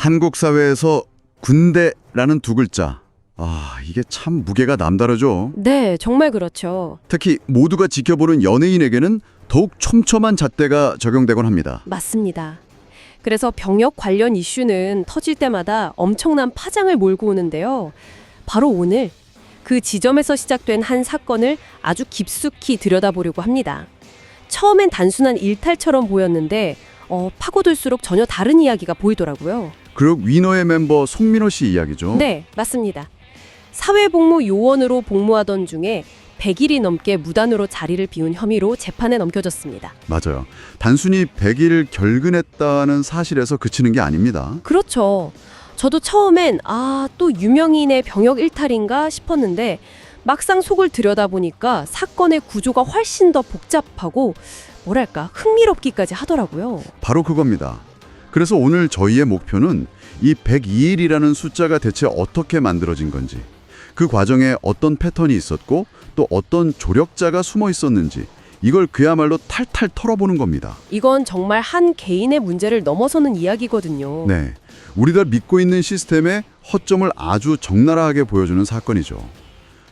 한국 사회에서 군대라는 두 글자. 이게 참 무게가 남다르죠. 네, 정말 그렇죠. 특히 모두가 지켜보는 연예인에게는 더욱 촘촘한 잣대가 적용되곤 합니다. 맞습니다. 그래서 병역 관련 이슈는 터질 때마다 엄청난 파장을 몰고 오는데요. 바로 오늘 그 지점에서 시작된 한 사건을 아주 깊숙이 들여다보려고 합니다. 처음엔 단순한 일탈처럼 보였는데 파고들수록 전혀 다른 이야기가 보이더라고요. 그룹 위너의 멤버 송민호 씨 이야기죠. 네, 맞습니다. 사회복무 요원으로 복무하던 중에 100일이 넘게 무단으로 자리를 비운 혐의로 재판에 넘겨졌습니다. 맞아요. 단순히 100일 결근했다는 사실에서 그치는 게 아닙니다. 그렇죠. 저도 처음엔 또 유명인의 병역 일탈인가 싶었는데 막상 속을 들여다보니까 사건의 구조가 훨씬 더 복잡하고 뭐랄까 흥미롭기까지 하더라고요. 바로 그겁니다. 그래서 오늘 저희의 목표는 이 102일이라는 숫자가 대체 어떻게 만들어진 건지, 그 과정에 어떤 패턴이 있었고 또 어떤 조력자가 숨어 있었는지, 이걸 그야말로 탈탈 털어보는 겁니다. 이건 정말 한 개인의 문제를 넘어서는 이야기거든요. 네, 우리가 믿고 있는 시스템의 허점을 아주 적나라하게 보여주는 사건이죠.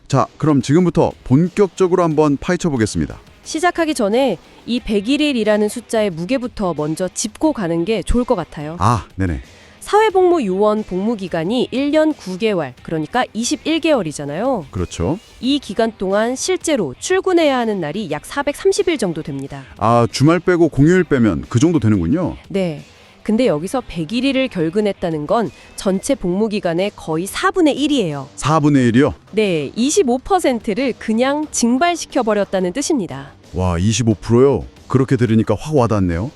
자, 그럼 지금부터 본격적으로 한번 파헤쳐 보겠습니다. 시작하기 전에 이 101일이라는 숫자의 무게부터 먼저 짚고 가는 게 좋을 것 같아요. 네네. 사회복무 요원 복무 기간이 1년 9개월, 그러니까 21개월이잖아요. 그렇죠. 이 기간 동안 실제로 출근해야 하는 날이 약 430일 정도 됩니다. 주말 빼고 공휴일 빼면 그 정도 되는군요. 네. 근데 여기서 101일을 결근했다는 건 전체 복무 기간의 거의 4분의 1이에요. 4분의 1이요? 네, 25%를 그냥 증발시켜버렸다는 뜻입니다. 와, 25%요? 그렇게 들으니까 확 와닿네요.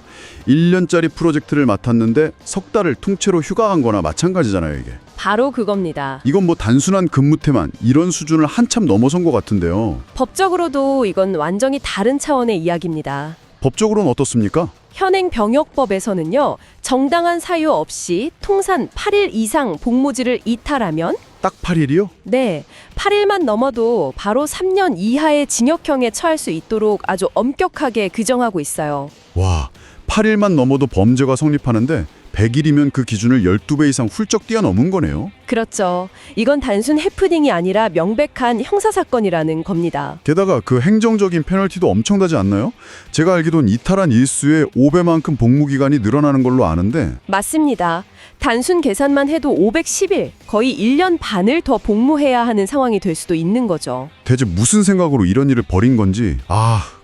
1년짜리 프로젝트를 맡았는데 석 달을 통째로 휴가 간 거나 마찬가지잖아요, 이게. 바로 그겁니다. 이건 뭐 단순한 근무태만 이런 수준을 한참 넘어선 것 같은데요. 법적으로도 이건 완전히 다른 차원의 이야기입니다. 법적으로는 어떻습니까? 현행 병역법에서는요, 정당한 사유 없이 통산 8일 이상 복무지를 이탈하면 딱 8일이요? 네, 8일만 넘어도 바로 3년 이하의 징역형에 처할 수 있도록 아주 엄격하게 규정하고 있어요. 와, 8일만 넘어도 범죄가 성립하는데 100일이면 그 기준을 12배 이상 훌쩍 뛰어넘은 거네요. 그렇죠. 이건 단순 해프닝이 아니라 명백한 형사사건이라는 겁니다. 게다가 그 행정적인 페널티도 엄청나지 않나요? 제가 알기론 이탈한 일수의 5배만큼 복무기간이 늘어나는 걸로 아는데. 맞습니다. 단순 계산만 해도 510일, 거의 1년 반을 더 복무해야 하는 상황이 될 수도 있는 거죠. 대체 무슨 생각으로 이런 일을 벌인 건지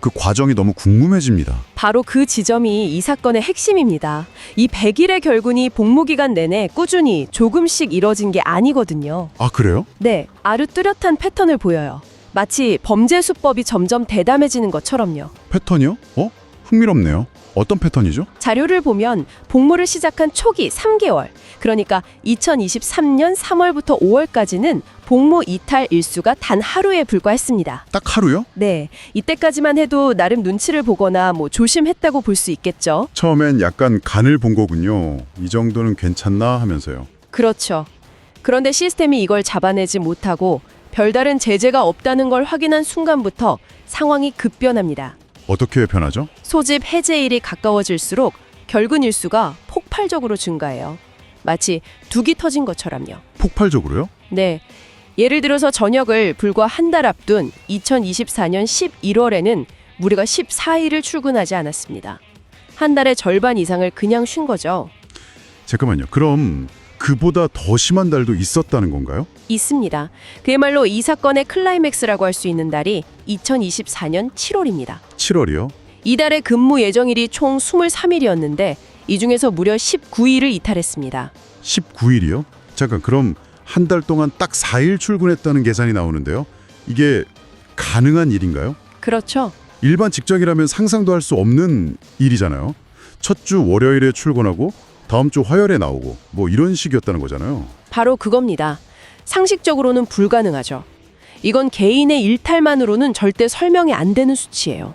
그 과정이 너무 궁금해집니다. 바로 그 지점이 이 사건의 핵심입니다. 이 100일의 결근이 복무기간 내내 꾸준히 조금씩 이뤄진 게 아니거든요. 그래요? 네, 아주 뚜렷한 패턴을 보여요. 마치 범죄 수법이 점점 대담해지는 것처럼요. 패턴이요? 흥미롭네요. 어떤 패턴이죠? 자료를 보면 복무를 시작한 초기 3개월, 그러니까 2023년 3월부터 5월까지는 복무 이탈 일수가 단 하루에 불과했습니다. 딱 하루요? 네, 이때까지만 해도 나름 눈치를 보거나 조심했다고 볼 수 있겠죠. 처음엔 약간 간을 본 거군요. 이 정도는 괜찮나 하면서요. 그렇죠. 그런데 시스템이 이걸 잡아내지 못하고 별다른 제재가 없다는 걸 확인한 순간부터 상황이 급변합니다. 어떻게 변하죠? 소집 해제일이 가까워질수록 결근 일수가 폭발적으로 증가해요. 마치 둑이 터진 것처럼요. 폭발적으로요? 네. 예를 들어서 전역을 불과 한 달 앞둔 2024년 11월에는 무리가 14일을 출근하지 않았습니다. 한 달의 절반 이상을 그냥 쉰 거죠. 잠깐만요. 그럼 그보다 더 심한 달도 있었다는 건가요? 있습니다. 그야말로 이 사건의 클라이맥스라고 할 수 있는 달이 2024년 7월입니다. 7월이요? 이달의 근무 예정일이 총 23일이었는데 이 중에서 무려 19일을 이탈했습니다. 19일이요? 잠깐, 그럼 한 달 동안 딱 4일 출근했다는 계산이 나오는데요. 이게 가능한 일인가요? 그렇죠. 일반 직장이라면 상상도 할 수 없는 일이잖아요. 첫 주 월요일에 출근하고 다음 주 화요일에 나오고 이런 식이었다는 거잖아요. 바로 그겁니다. 상식적으로는 불가능하죠. 이건 개인의 일탈만으로는 절대 설명이 안 되는 수치예요.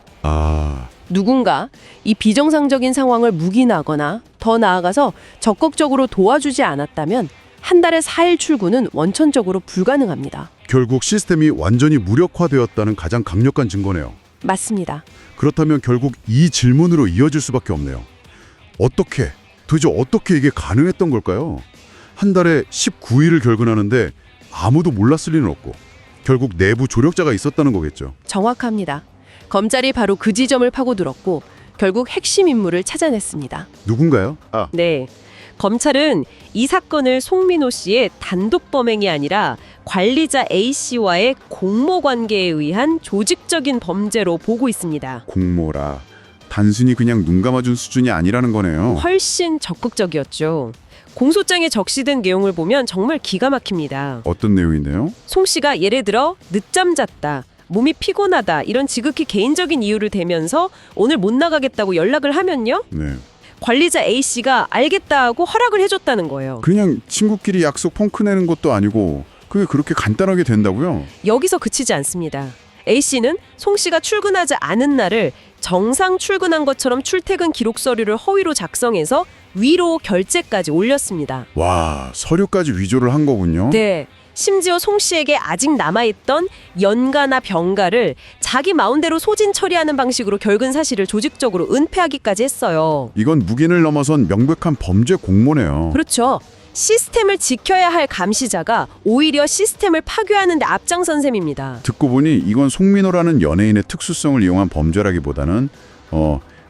누군가 이 비정상적인 상황을 묵인하거나 더 나아가서 적극적으로 도와주지 않았다면 한 달에 4일 출근은 원천적으로 불가능합니다. 결국 시스템이 완전히 무력화되었다는 가장 강력한 증거네요. 맞습니다. 그렇다면 결국 이 질문으로 이어질 수밖에 없네요. 어떻게 도대체 어떻게 이게 가능했던 걸까요? 한 달에 19일을 결근하는데 아무도 몰랐을 리는 없고 결국 내부 조력자가 있었다는 거겠죠. 정확합니다. 검찰이 바로 그 지점을 파고들었고 결국 핵심 인물을 찾아냈습니다. 누군가요? 네. 검찰은 이 사건을 송민호 씨의 단독 범행이 아니라 관리자 A씨와의 공모 관계에 의한 조직적인 범죄로 보고 있습니다. 공모라. 단순히 그냥 눈 감아준 수준이 아니라는 거네요. 훨씬 적극적이었죠. 공소장에 적시된 내용을 보면 정말 기가 막힙니다. 어떤 내용인데요? 송 씨가 예를 들어 늦잠 잤다, 몸이 피곤하다 이런 지극히 개인적인 이유를 대면서 오늘 못 나가겠다고 연락을 하면요. 네. 관리자 A씨가 알겠다 하고 허락을 해줬다는 거예요. 그냥 친구끼리 약속 펑크 내는 것도 아니고 그게 그렇게 간단하게 된다고요? 여기서 그치지 않습니다. A씨는 송 씨가 출근하지 않은 날을 정상 출근한 것처럼 출퇴근 기록 서류를 허위로 작성해서 위로 결제까지 올렸습니다. 와, 서류까지 위조를 한 거군요. 네. 심지어 송 씨에게 아직 남아있던 연가나 병가를 자기 마음대로 소진 처리하는 방식으로 결근 사실을 조직적으로 은폐하기까지 했어요. 이건 무기를 넘어선 명백한 범죄 공모네요. 그렇죠. 시스템을 지켜야 할 감시자가 오히려 시스템을 파괴하는 데 앞장선 셈입니다. 듣고 보니 이건 송민호라는 연예인의 특수성을 이용한 범죄라기보다는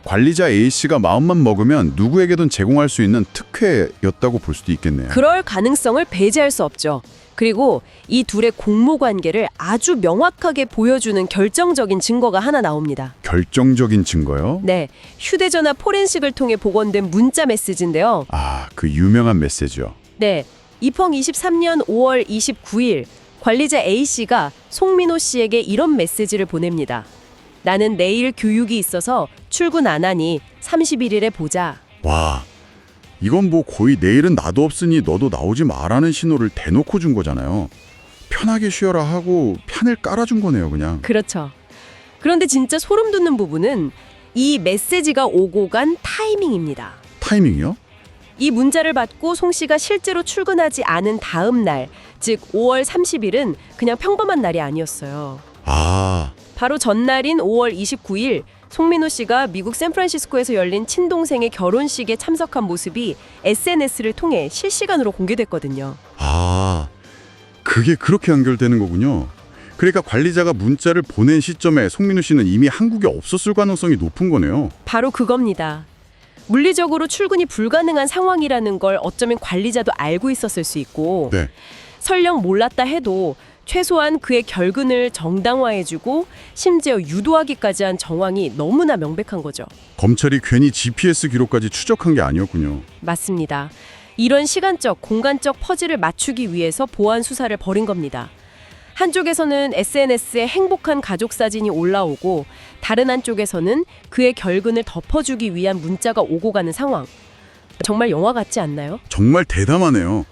관리자 A씨가 마음만 먹으면 누구에게든 제공할 수 있는 특혜였다고 볼 수도 있겠네요. 그럴 가능성을 배제할 수 없죠. 그리고 이 둘의 공모 관계를 아주 명확하게 보여주는 결정적인 증거가 하나 나옵니다. 결정적인 증거요? 네, 휴대전화 포렌식을 통해 복원된 문자 메시지인데요. 그 유명한 메시지요. 네, 2023년 5월 29일 관리자 A씨가 송민호 씨에게 이런 메시지를 보냅니다. 나는 내일 교육이 있어서 출근 안 하니 31일에 보자. 와, 이건 뭐 거의 내일은 나도 없으니 너도 나오지 마라는 신호를 대놓고 준 거잖아요. 편하게 쉬어라 하고 판을 깔아준 거네요, 그냥. 그렇죠. 그런데 진짜 소름 돋는 부분은 이 메시지가 오고 간 타이밍입니다. 타이밍이요? 이 문자를 받고 송 씨가 실제로 출근하지 않은 다음 날, 즉 5월 30일은 그냥 평범한 날이 아니었어요. 바로 전날인 5월 29일 송민호 씨가 미국 샌프란시스코에서 열린 친동생의 결혼식에 참석한 모습이 SNS를 통해 실시간으로 공개됐거든요. 그게 그렇게 연결되는 거군요. 그러니까 관리자가 문자를 보낸 시점에 송민호 씨는 이미 한국에 없었을 가능성이 높은 거네요. 바로 그겁니다. 물리적으로 출근이 불가능한 상황이라는 걸 어쩌면 관리자도 알고 있었을 수 있고 네. 설령 몰랐다 해도 최소한 그의 결근을 정당화해주고 심지어 유도하기까지 한 정황이 너무나 명백한 거죠. 검찰이 괜히 GPS 기록까지 추적한 게 아니었군요. 맞습니다. 이런 시간적, 공간적 퍼즐을 맞추기 위해서 보안 수사를 벌인 겁니다. 한쪽에서는 SNS에 행복한 가족 사진이 올라오고 다른 한쪽에서는 그의 결근을 덮어주기 위한 문자가 오고 가는 상황. 정말 영화 같지 않나요? 정말 대담하네요.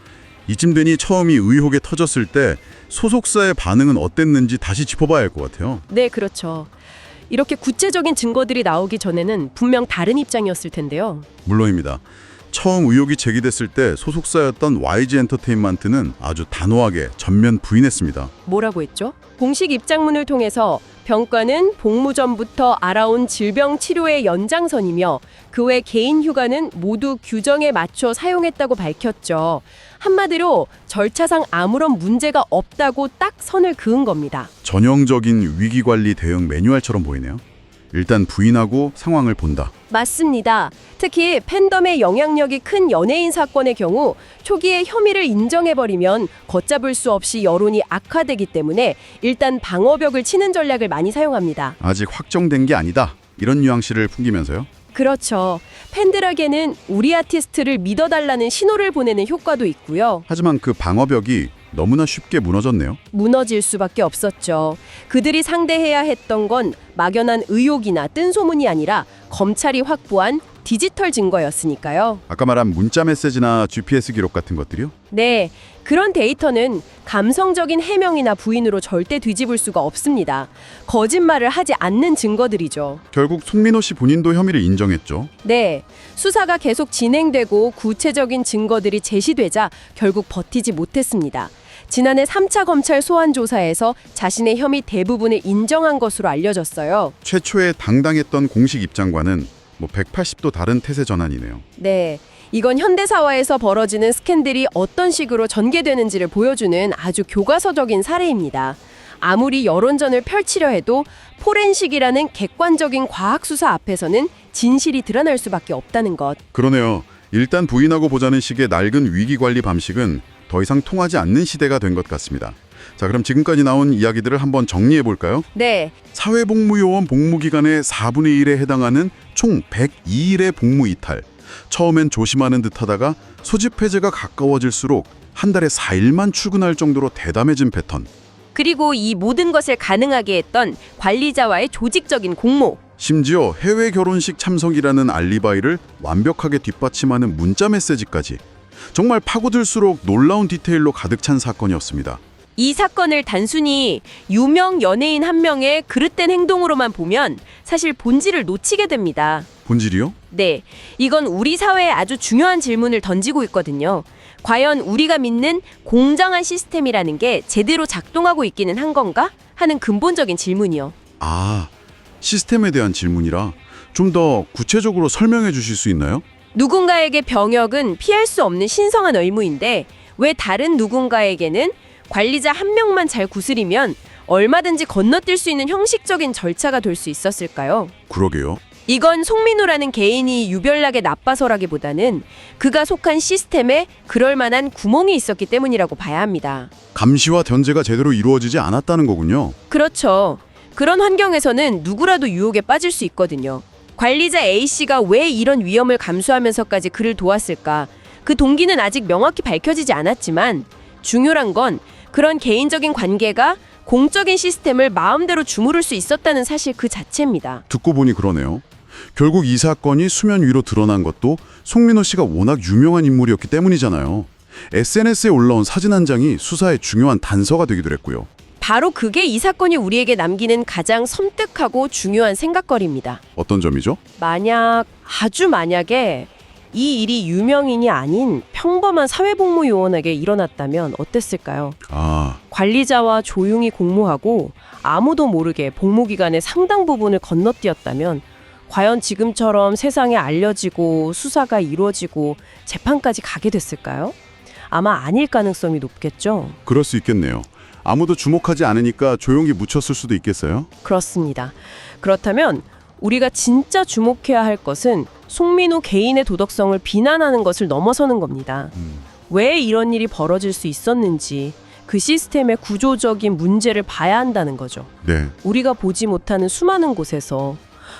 이쯤 되니 처음이 의혹에 터졌을 때 소속사의 반응은 어땠는지 다시 짚어봐야 할 것 같아요. 네, 그렇죠. 이렇게 구체적인 증거들이 나오기 전에는 분명 다른 입장이었을 텐데요. 물론입니다. 처음 의혹이 제기됐을 때 소속사였던 YG 엔터테인먼트는 아주 단호하게 전면 부인했습니다. 뭐라고 했죠? 공식 입장문을 통해서 병가는 복무 전부터 알아온 질병 치료의 연장선이며 그 외 개인 휴가는 모두 규정에 맞춰 사용했다고 밝혔죠. 한마디로 절차상 아무런 문제가 없다고 딱 선을 그은 겁니다. 전형적인 위기관리 대응 매뉴얼처럼 보이네요. 일단 부인하고 상황을 본다. 맞습니다. 특히 팬덤의 영향력이 큰 연예인 사건의 경우 초기에 혐의를 인정해버리면 걷잡을 수 없이 여론이 악화되기 때문에 일단 방어벽을 치는 전략을 많이 사용합니다. 아직 확정된 게 아니다. 이런 뉘앙스를 풍기면서요. 그렇죠. 팬들에게는 우리 아티스트를 믿어달라는 신호를 보내는 효과도 있고요. 하지만 그 방어벽이 너무나 쉽게 무너졌네요. 무너질 수밖에 없었죠. 그들이 상대해야 했던 건 막연한 의혹이나 뜬소문이 아니라 검찰이 확보한 디지털 증거였으니까요. 아까 말한 문자 메시지나 GPS 기록 같은 것들이요? 네, 그런 데이터는 감성적인 해명이나 부인으로 절대 뒤집을 수가 없습니다. 거짓말을 하지 않는 증거들이죠. 결국 송민호 씨 본인도 혐의를 인정했죠. 네, 수사가 계속 진행되고 구체적인 증거들이 제시되자 결국 버티지 못했습니다. 지난해 3차 검찰 소환 조사에서 자신의 혐의 대부분을 인정한 것으로 알려졌어요. 최초에 당당했던 공식 입장과는 180도 다른 태세 전환이네요. 네, 이건 현대사회에서 벌어지는 스캔들이 어떤 식으로 전개되는지를 보여주는 아주 교과서적인 사례입니다. 아무리 여론전을 펼치려 해도 포렌식이라는 객관적인 과학수사 앞에서는 진실이 드러날 수밖에 없다는 것. 그러네요. 일단 부인하고 보자는 식의 낡은 위기관리 방식은 더 이상 통하지 않는 시대가 된 것 같습니다. 자, 그럼 지금까지 나온 이야기들을 한번 정리해 볼까요? 네, 사회복무요원 복무기간의 4분의 1에 해당하는 총 102일의 복무 이탈. 처음엔 조심하는 듯하다가 소집 해제가 가까워질수록 한 달에 4일만 출근할 정도로 대담해진 패턴. 그리고 이 모든 것을 가능하게 했던 관리자와의 조직적인 공모. 심지어 해외 결혼식 참석이라는 알리바이를 완벽하게 뒷받침하는 문자 메시지까지. 정말 파고들수록 놀라운 디테일로 가득 찬 사건이었습니다. 이 사건을 단순히 유명 연예인 한 명의 그릇된 행동으로만 보면 사실 본질을 놓치게 됩니다. 본질이요? 네, 이건 우리 사회에 아주 중요한 질문을 던지고 있거든요. 과연 우리가 믿는 공정한 시스템이라는 게 제대로 작동하고 있기는 한 건가? 하는 근본적인 질문이요. 아, 시스템에 대한 질문이라 좀 더 구체적으로 설명해 주실 수 있나요? 누군가에게 병역은 피할 수 없는 신성한 의무인데 왜 다른 누군가에게는 관리자 한 명만 잘 구슬이면 얼마든지 건너뛸 수 있는 형식적인 절차가 될 수 있었을까요? 그러게요. 이건 송민호라는 개인이 유별나게 나빠서라기보다는 그가 속한 시스템에 그럴 만한 구멍이 있었기 때문이라고 봐야 합니다. 감시와 견제가 제대로 이루어지지 않았다는 거군요. 그렇죠. 그런 환경에서는 누구라도 유혹에 빠질 수 있거든요. 관리자 A씨가 왜 이런 위험을 감수하면서까지 그를 도왔을까? 그 동기는 아직 명확히 밝혀지지 않았지만 중요한 건 그런 개인적인 관계가 공적인 시스템을 마음대로 주무를 수 있었다는 사실 그 자체입니다. 듣고 보니 그러네요. 결국 이 사건이 수면 위로 드러난 것도 송민호 씨가 워낙 유명한 인물이었기 때문이잖아요. SNS에 올라온 사진 한 장이 수사의 중요한 단서가 되기도 했고요. 바로 그게 이 사건이 우리에게 남기는 가장 섬뜩하고 중요한 생각거리입니다. 어떤 점이죠? 아주 만약에 이 일이 유명인이 아닌 평범한 사회복무요원에게 일어났다면 어땠을까요? 아, 관리자와 조용히 공모하고 아무도 모르게 복무기간의 상당 부분을 건너뛰었다면 과연 지금처럼 세상에 알려지고 수사가 이루어지고 재판까지 가게 됐을까요? 아마 아닐 가능성이 높겠죠. 그럴 수 있겠네요. 아무도 주목하지 않으니까 조용히 묻혔을 수도 있겠어요? 그렇습니다. 그렇다면 우리가 진짜 주목해야 할 것은 송민호 개인의 도덕성을 비난하는 것을 넘어서는 겁니다. 왜 이런 일이 벌어질 수 있었는지 그 시스템의 구조적인 문제를 봐야 한다는 거죠. 네. 우리가 보지 못하는 수많은 곳에서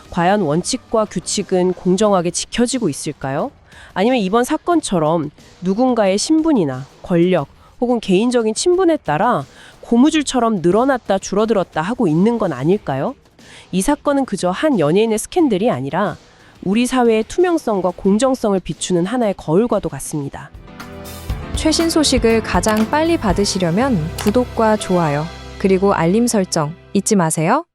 과연 원칙과 규칙은 공정하게 지켜지고 있을까요? 아니면 이번 사건처럼 누군가의 신분이나 권력 혹은 개인적인 친분에 따라 고무줄처럼 늘어났다 줄어들었다 하고 있는 건 아닐까요? 이 사건은 그저 한 연예인의 스캔들이 아니라 우리 사회의 투명성과 공정성을 비추는 하나의 거울과도 같습니다. 최신 소식을 가장 빨리 받으시려면 구독과 좋아요, 그리고 알림 설정 잊지 마세요.